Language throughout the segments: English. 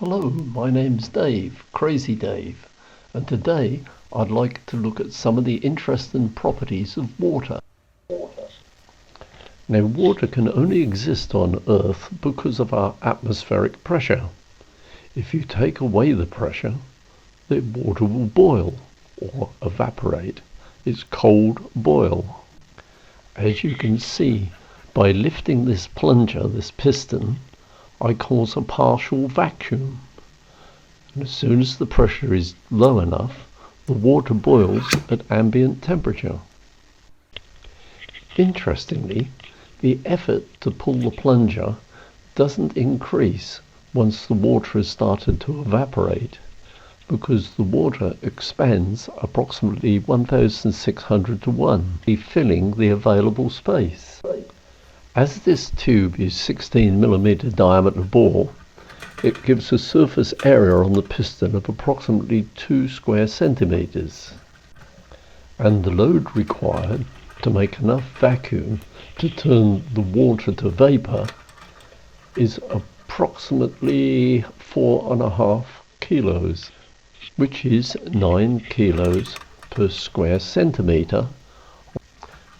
Hello, my name's Dave, Crazy Dave, and today I'd like to look at some of the interesting properties of water. Now, water can only exist on Earth because of our atmospheric pressure. If you take away the pressure, the water will boil or evaporate. It's cold boil. As you can see, by lifting this plunger, this piston, I cause a partial vacuum. And as soon as the pressure is low enough, the water boils at ambient temperature. Interestingly, the effort to pull the plunger doesn't increase once the water has started to evaporate, because the water expands approximately 1,600 to 1, filling the available space. As this tube is 16mm diameter bore, it gives a surface area on the piston of approximately 2 square centimeters, and the load required to make enough vacuum to turn the water to vapor is approximately 4.5 kilos, which is 9 kilos per square centimeter,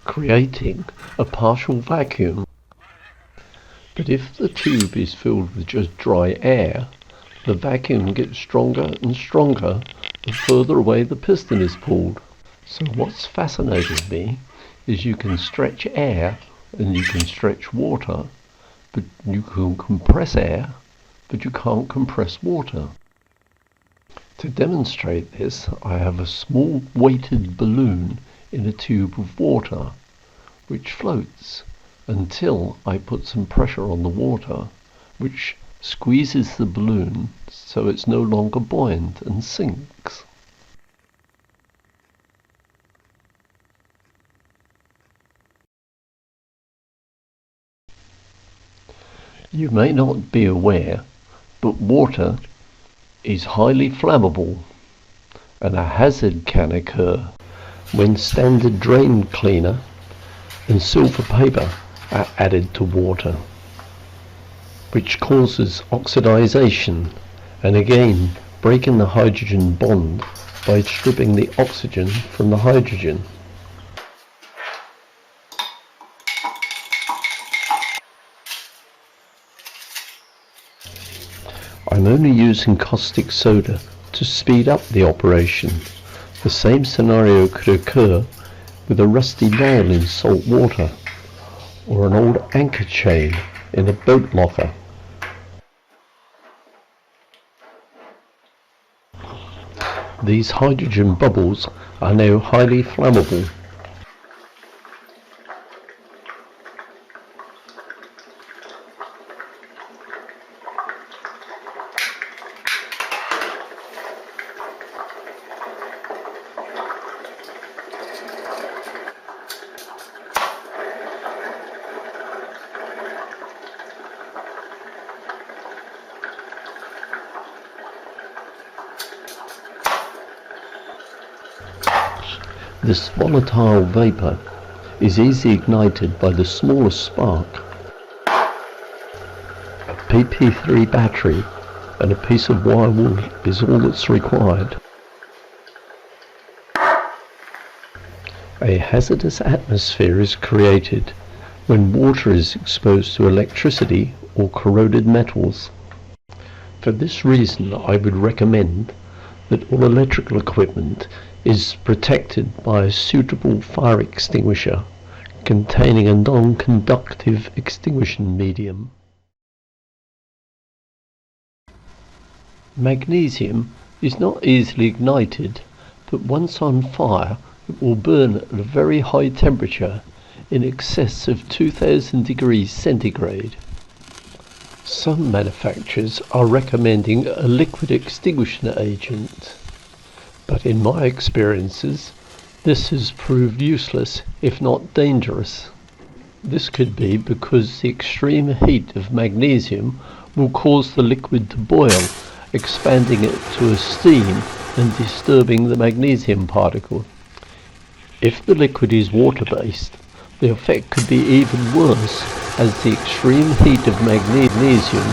creating a partial vacuum. But if the tube is filled with just dry air, the vacuum gets stronger and stronger the further away the piston is pulled. So what's fascinated me is you can stretch air and you can stretch water, but you can compress air, but you can't compress water. To demonstrate this, I have a small weighted balloon in a tube of water, which floats until I put some pressure on the water, which squeezes the balloon so it's no longer buoyant and sinks. You may not be aware, but water is highly flammable, and a hazard can occur when standard drain cleaner and silver paper are added to water, which causes oxidization and again breaking the hydrogen bond by stripping the oxygen from the hydrogen. I'm only using caustic soda to speed up the operation. The same scenario could occur with a rusty nail in salt water or an old anchor chain in a boat locker. These hydrogen bubbles are now highly flammable. This volatile vapor is easily ignited by the smallest spark. A PP3 battery and a piece of wire wool is all that's required. A hazardous atmosphere is created when water is exposed to electricity or corroded metals. For this reason, I would recommend that all electrical equipment is protected by a suitable fire extinguisher containing a non-conductive extinguishing medium. Magnesium is not easily ignited, but once on fire it will burn at a very high temperature in excess of 2000 degrees centigrade. Some manufacturers are recommending a liquid extinguishing agent, but in my experiences, this has proved useless, if not dangerous. This could be because the extreme heat of magnesium will cause the liquid to boil, expanding it to a steam and disturbing the magnesium particle. If the liquid is water-based, the effect could be even worse, as the extreme heat of magnesium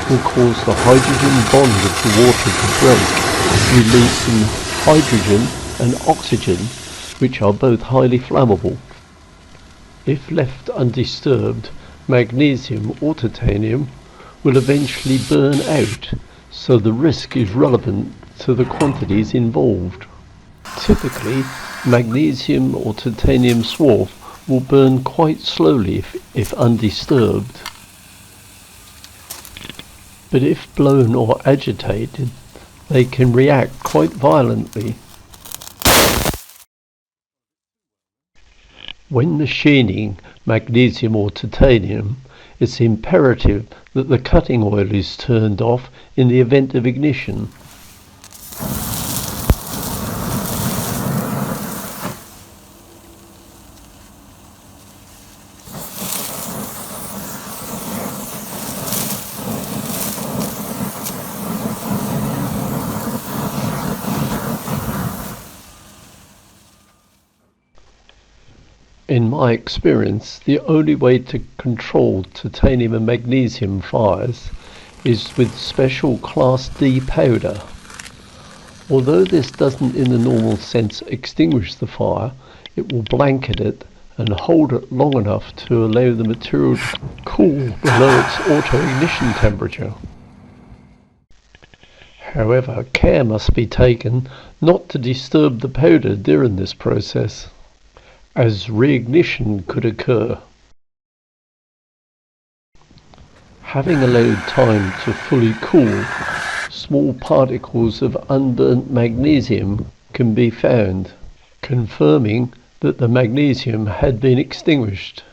will cause the hydrogen bond of the water to break, releasing hydrogen and oxygen, which are both highly flammable. If left undisturbed, magnesium or titanium will eventually burn out, so the risk is relevant to the quantities involved. Typically, magnesium or titanium swarf will burn quite slowly if undisturbed, but if blown or agitated, they can react quite violently. When machining magnesium or titanium, it's imperative that the cutting oil is turned off in the event of ignition. In my experience, the only way to control titanium and magnesium fires is with special Class D powder. Although this doesn't in the normal sense extinguish the fire, it will blanket it and hold it long enough to allow the material to cool below its auto-ignition temperature. However, care must be taken not to disturb the powder during this process, as reignition could occur. Having allowed time to fully cool, small particles of unburnt magnesium can be found, confirming that the magnesium had been extinguished.